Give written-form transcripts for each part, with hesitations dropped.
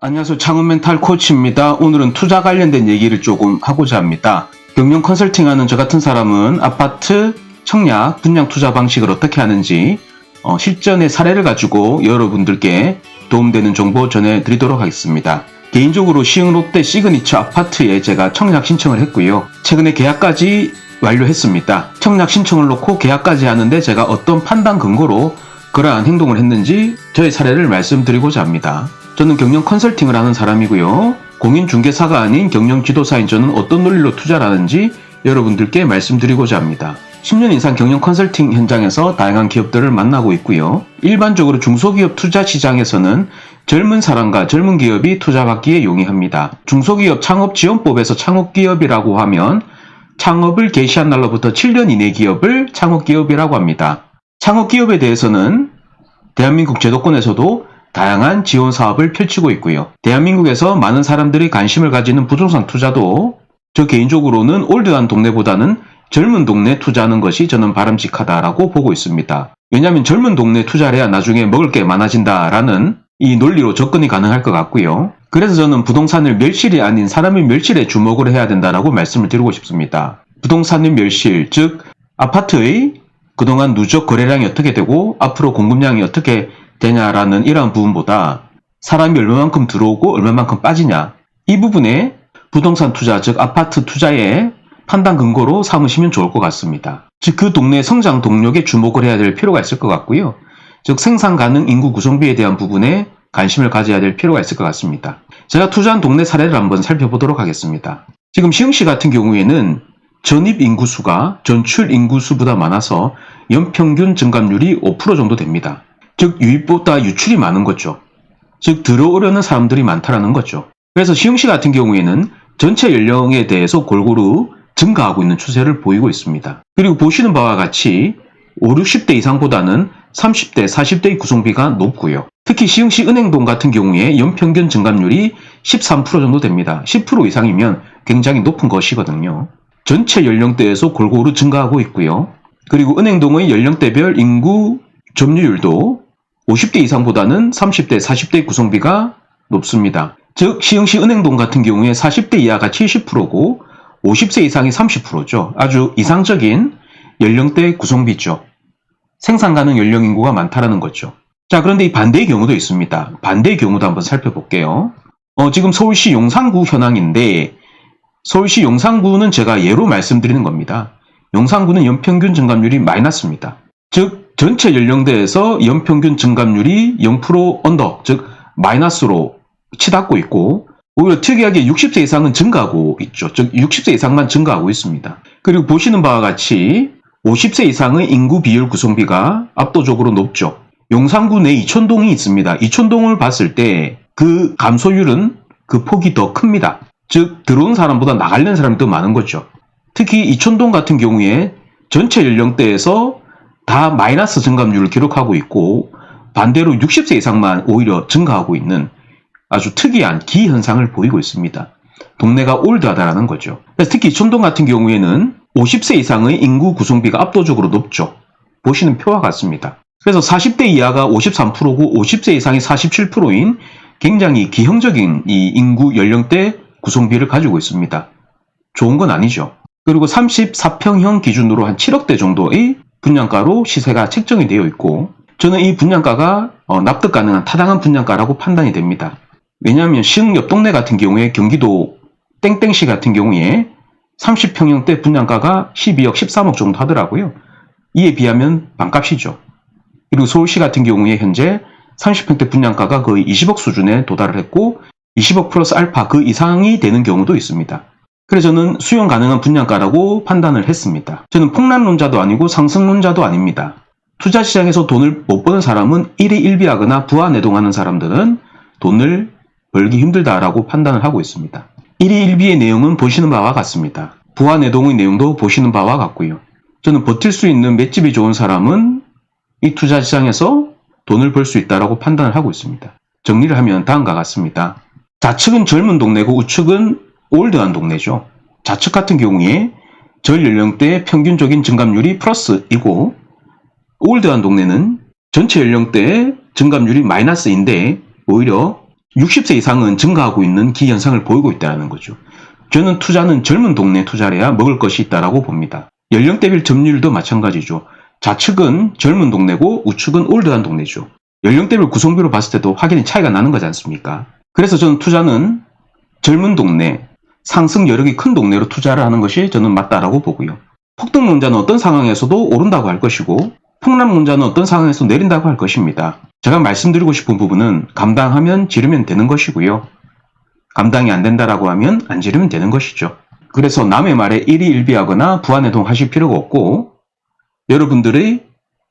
안녕하세요. 창업 멘탈 코치입니다. 오늘은 투자 관련된 얘기를 조금 하고자 합니다. 경영 컨설팅하는 저 같은 사람은 아파트 청약, 분양 투자 방식을 어떻게 하는지 실전의 사례를 가지고 여러분들께 도움되는 정보 전해드리도록 하겠습니다. 개인적으로 시흥 롯데 시그니처 아파트에 제가 청약 신청을 했고요. 최근에 계약까지 완료했습니다. 청약 신청을 놓고 계약까지 하는데 제가 어떤 판단 근거로 그러한 행동을 했는지 저의 사례를 말씀드리고자 합니다. 저는 경영 컨설팅을 하는 사람이고요. 공인중개사가 아닌 경영지도사인 저는 어떤 논리로 투자를 하는지 여러분들께 말씀드리고자 합니다. 10년 이상 경영 컨설팅 현장에서 다양한 기업들을 만나고 있고요. 일반적으로 중소기업 투자 시장에서는 젊은 사람과 젊은 기업이 투자받기에 용이합니다. 중소기업 창업지원법에서 창업기업이라고 하면 창업을 개시한 날로부터 7년 이내 기업을 창업기업이라고 합니다. 창업기업에 대해서는 대한민국 제도권에서도 다양한 지원 사업을 펼치고 있고요. 대한민국에서 많은 사람들이 관심을 가지는 부동산 투자도 저 개인적으로는 올드한 동네보다는 젊은 동네에 투자하는 것이 저는 바람직하다라고 보고 있습니다. 왜냐하면 젊은 동네에 투자를 해야 나중에 먹을 게 많아진다라는 이 논리로 접근이 가능할 것 같고요. 그래서 저는 부동산을 멸실이 아닌 사람의 멸실에 주목을 해야 된다라고 말씀을 드리고 싶습니다. 부동산의 멸실, 즉 아파트의 그동안 누적 거래량이 어떻게 되고 앞으로 공급량이 어떻게 되냐라는 이러한 부분보다 사람이 얼마만큼 들어오고 얼마만큼 빠지냐, 이 부분에 부동산 투자, 즉 아파트 투자의 판단 근거로 삼으시면 좋을 것 같습니다. 즉 그 동네의 성장 동력에 주목을 해야 될 필요가 있을 것 같고요. 즉 생산 가능 인구 구성비에 대한 부분에 관심을 가져야 될 필요가 있을 것 같습니다. 제가 투자한 동네 사례를 한번 살펴보도록 하겠습니다. 지금 시흥시 같은 경우에는 전입 인구수가 전출 인구수보다 많아서 연평균 증감률이 5% 정도 됩니다. 즉 유입보다 유출이 많은 거죠. 즉 들어오려는 사람들이 많다라는 거죠. 그래서 시흥시 같은 경우에는 전체 연령에 대해서 골고루 증가하고 있는 추세를 보이고 있습니다. 그리고 보시는 바와 같이 5, 60대 이상보다는 30대, 40대의 구성비가 높고요. 특히 시흥시 은행동 같은 경우에 연평균 증감률이 13% 정도 됩니다. 10% 이상이면 굉장히 높은 것이거든요. 전체 연령대에서 골고루 증가하고 있고요. 그리고 은행동의 연령대별 인구 점유율도 50대 이상보다는 30대, 40대 구성비가 높습니다. 즉 시흥시 은행동 같은 경우에 40대 이하가 70%고 50세 이상이 30%죠. 아주 이상적인 연령대 구성비죠. 생산 가능 연령 인구가 많다라는 거죠. 자, 그런데 이 반대의 경우도 있습니다. 반대의 경우도 한번 살펴볼게요. 지금 서울시 용산구 현황인데 서울시 용산구는 제가 예로 말씀드리는 겁니다. 용산구는 연평균 증감률이 마이너스입니다. 즉 전체 연령대에서 연평균 증감률이 0% 언더, 즉 마이너스로 치닫고 있고 오히려 특이하게 60세 이상은 증가하고 있죠. 즉 60세 이상만 증가하고 있습니다. 그리고 보시는 바와 같이 50세 이상의 인구 비율 구성비가 압도적으로 높죠. 용산구 내 이촌동이 있습니다. 이촌동을 봤을 때 그 감소율은 그 폭이 더 큽니다. 즉 들어온 사람보다 나가려는 사람이 더 많은 거죠. 특히 이촌동 같은 경우에 전체 연령대에서 다 마이너스 증감률을 기록하고 있고 반대로 60세 이상만 오히려 증가하고 있는 아주 특이한 기현상을 보이고 있습니다. 동네가 올드하다라는 거죠. 그래서 특히 이촌동 같은 경우에는 50세 이상의 인구 구성비가 압도적으로 높죠. 보시는 표와 같습니다. 그래서 40대 이하가 53%고 50세 이상이 47%인 굉장히 기형적인 이 인구 연령대 구성비를 가지고 있습니다. 좋은 건 아니죠. 그리고 34평형 기준으로 한 7억대 정도의 분양가로 시세가 책정이 되어 있고 저는 이 분양가가 납득 가능한 타당한 분양가라고 판단이 됩니다. 왜냐하면 시흥 옆 동네 같은 경우에 경기도 땡땡시 같은 경우에 30평형대 분양가가 12억, 13억 정도 하더라고요. 이에 비하면 반값이죠. 그리고 서울시 같은 경우에 현재 30평대 분양가가 거의 20억 수준에 도달을 했고 20억 플러스 알파 그 이상이 되는 경우도 있습니다. 그래서 저는 수용 가능한 분양가라고 판단을 했습니다. 저는 폭락론자도 아니고 상승론자도 아닙니다. 투자시장에서 돈을 못 버는 사람은 일희일비하거나 부하내동하는 사람들은 돈을 벌기 힘들다라고 판단을 하고 있습니다. 일희일비의 내용은 보시는 바와 같습니다. 부하내동의 내용도 보시는 바와 같고요. 저는 버틸 수 있는 맷집이 좋은 사람은 이 투자시장에서 돈을 벌 수 있다라고 판단을 하고 있습니다. 정리를 하면 다음과 같습니다. 좌측은 젊은 동네고 우측은 올드한 동네죠. 좌측 같은 경우에 전 연령대의 평균적인 증감률이 플러스이고 올드한 동네는 전체 연령대의 증감률이 마이너스인데 오히려 60세 이상은 증가하고 있는 기현상을 보이고 있다는 거죠. 저는 투자는 젊은 동네에 투자를 해야 먹을 것이 있다고 봅니다. 연령대별 점유율도 마찬가지죠. 좌측은 젊은 동네고 우측은 올드한 동네죠. 연령대별 구성비로 봤을 때도 확연히 차이가 나는 거지 않습니까? 그래서 저는 투자는 젊은 동네, 상승 여력이 큰 동네로 투자를 하는 것이 저는 맞다라고 보고요. 폭등론자는 어떤 상황에서도 오른다고 할 것이고 폭락론자는 어떤 상황에서 내린다고 할 것입니다. 제가 말씀드리고 싶은 부분은 감당하면 지르면 되는 것이고요. 감당이 안 된다라고 하면 안 지르면 되는 것이죠. 그래서 남의 말에 일희일비하거나 부안해동하실 필요가 없고 여러분들의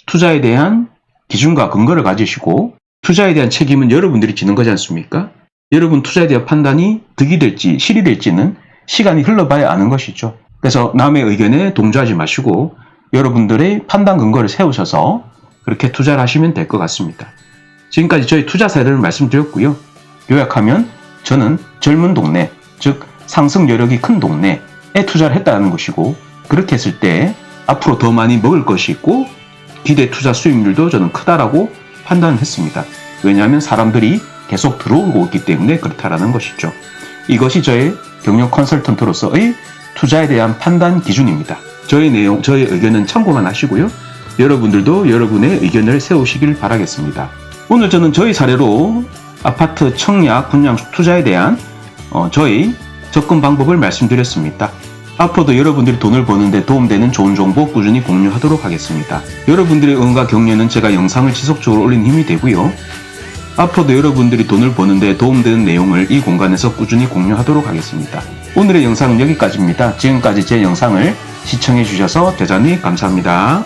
투자에 대한 기준과 근거를 가지시고 투자에 대한 책임은 여러분들이 지는 거지 않습니까? 여러분 투자에 대한 판단이 득이 될지 실이 될지는 시간이 흘러봐야 아는 것이죠. 그래서 남의 의견에 동조하지 마시고 여러분들의 판단 근거를 세우셔서 그렇게 투자를 하시면 될 것 같습니다. 지금까지 저희 투자 사례를 말씀드렸고요. 요약하면 저는 젊은 동네, 즉 상승 여력이 큰 동네에 투자를 했다는 것이고 그렇게 했을 때 앞으로 더 많이 먹을 것이 있고 기대 투자 수익률도 저는 크다라고 판단을 했습니다. 왜냐하면 사람들이 계속 들어오고 있기 때문에 그렇다라는 것이죠. 이것이 저의 경영 컨설턴트로서의 투자에 대한 판단 기준입니다. 저의 의견은 참고만 하시고요. 여러분들도 여러분의 의견을 세우시길 바라겠습니다. 오늘 저는 저희 사례로 아파트 청약 분양 투자에 대한 저희 접근 방법을 말씀드렸습니다. 앞으로도 여러분들이 돈을 버는데 도움되는 좋은 정보 꾸준히 공유하도록 하겠습니다. 여러분들의 응원과 격려는 제가 영상을 지속적으로 올리는 힘이 되고요. 앞으로도 여러분들이 돈을 버는데 도움되는 내용을 이 공간에서 꾸준히 공유하도록 하겠습니다. 오늘의 영상은 여기까지입니다. 지금까지 제 영상을 시청해 주셔서 대단히 감사합니다.